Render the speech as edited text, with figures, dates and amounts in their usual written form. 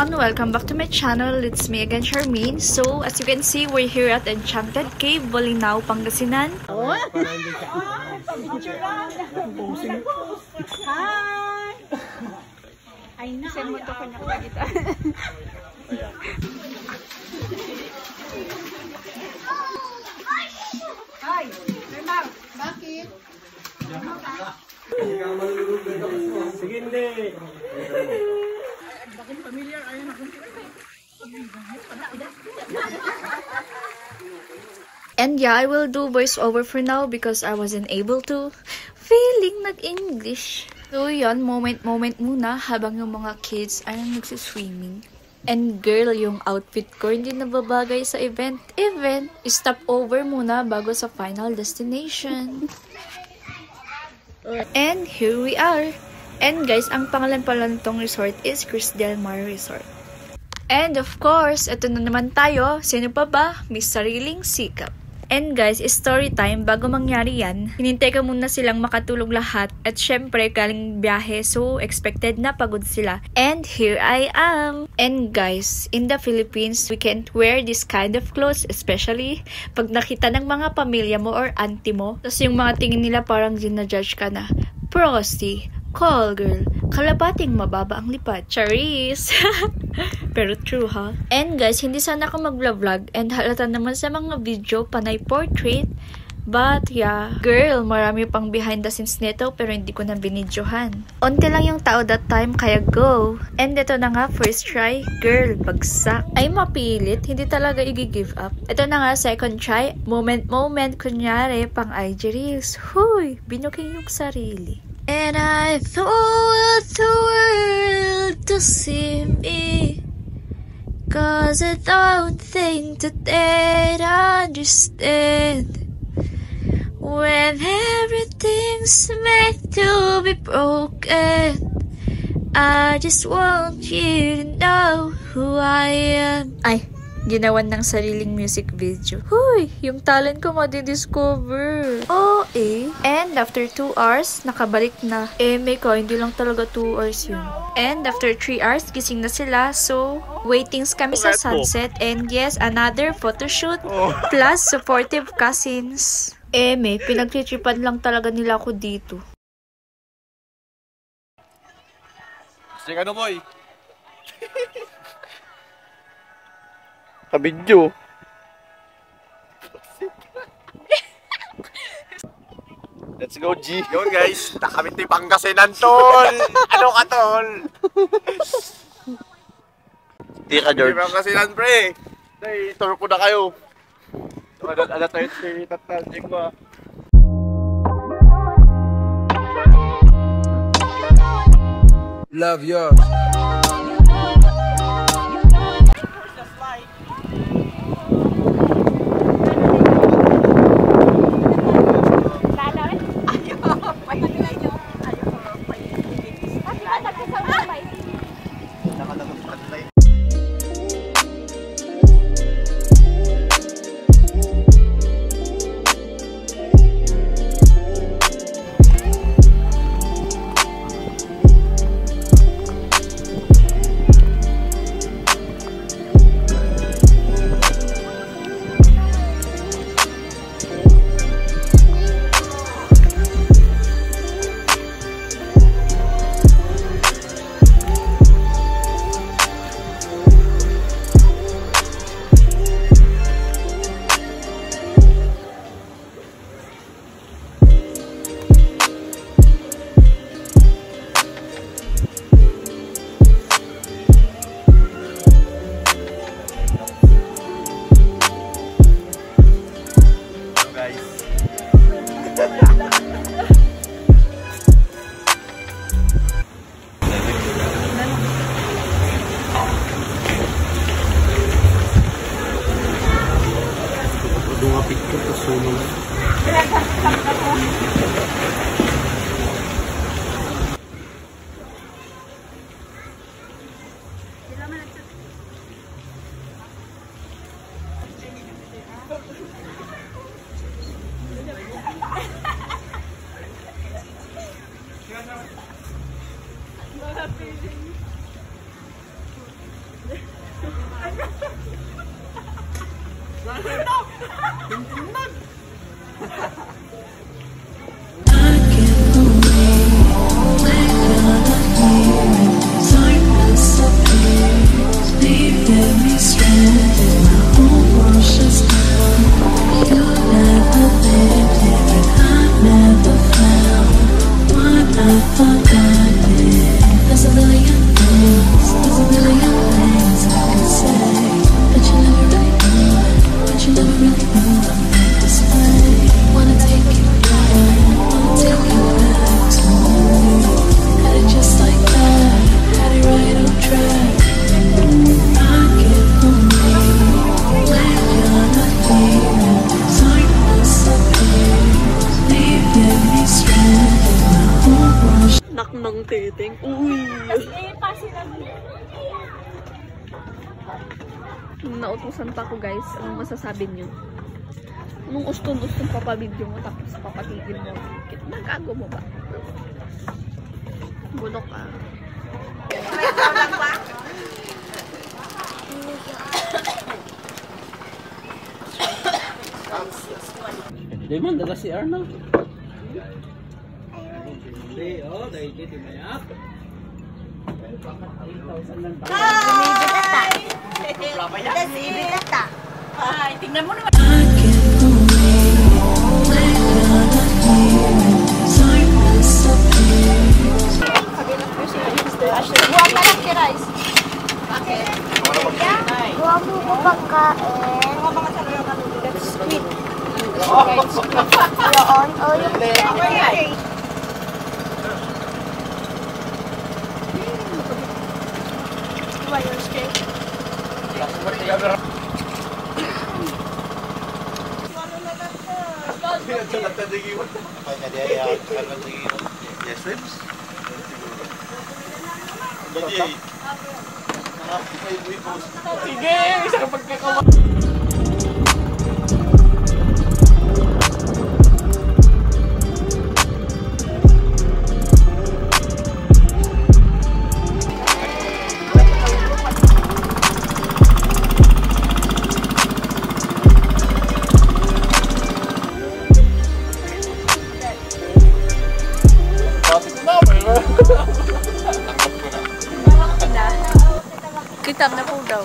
everyone, welcome back to my channel. It's me again, Charmaine. So, as you can see, we're here at Enchanted Cave, Bolinao, Pangasinan. Hi! Ay na. Saan mo ito pinakagita? Hi! Remar! Bakit? Sige, hindi. Bakit familiar? Ayun ako. And yeah, I will do voiceover for now because I wasn't able to. Feeling nag-English. So yun, moment muna habang yung mga kids ay nagsiswimming. And girl, yung outfit ko hindi nababagay sa event. Stop over muna bago sa final destination. And here we are. And guys, ang pangalan pala nitong resort is Chris Del Mar Resort. And of course, ito na naman tayo. Sino pa ba? May sariling sikap. And guys, story time. Bago mangyari yan, hinintay ko muna silang makatulog lahat. At syempre, galing biyahe. So, expected na pagod sila. And here I am. And guys, in the Philippines, we can't wear this kind of clothes. Especially, pag nakita ng mga pamilya mo or auntie mo. Tapos yung mga tingin nila parang ginajudge ka na. Prosty, call girl, kalabating mababa ang lipad. Charis! Pero true ha? And guys, hindi sana ako mag-vlog and halata naman sa mga video panay portrait. But yeah, girl, marami pang behind the scenes nito pero hindi ko na binidyohan. Onti lang yung tao that time kaya go. And ito na nga, first try, girl, bagsak. Ay mapilit, hindi talaga i-give up. Ito na nga, second try, moment, kunyari, pang IG Reels. Huy, binuking yung sarili. And I thought the world to see me, 'cause I don't think that they'd understand when everything's meant to be broken. I just want you to know who I am. Ay, ginawan ng sariling music video. Huy, yung talent ko madidiscover. Oo eh. And after 2 hours, nakabalik na. May ko, hindi lang talaga 2 hours yun. And after 3 hours, gising na sila. So, waitings kami sa sunset. And yes, another photoshoot. Plus, supportive cousins. May pinagtitripan lang talaga nila ako dito. Sige ano boy? Kabidyo. Let's go, G. Yun guys, nakamit ni Pangasinan, tol. Ano ka, tol? Hindi ka, George. Pangasinan, pre. Ay, tour ko na kayo. Ala tayo si Tatanjing ko, Love yours. Naknang titing. Uy! Nautusan pa ko guys. Anong masasabi niyo? Anong ustong-ustong papabidyo mo tapos papatigil mo? Nagago mo ba? Bulok ah. Di man, daga si Arnold. Hindi, oh, dahil dito mayak. Ay, tingnan mo naman. Buwang na lang si Rice. Bakit? Buwang mo ko pagkain. That's sweet. Yun, o yung Sige, isa ka pagkakawa. Kitab na po daw.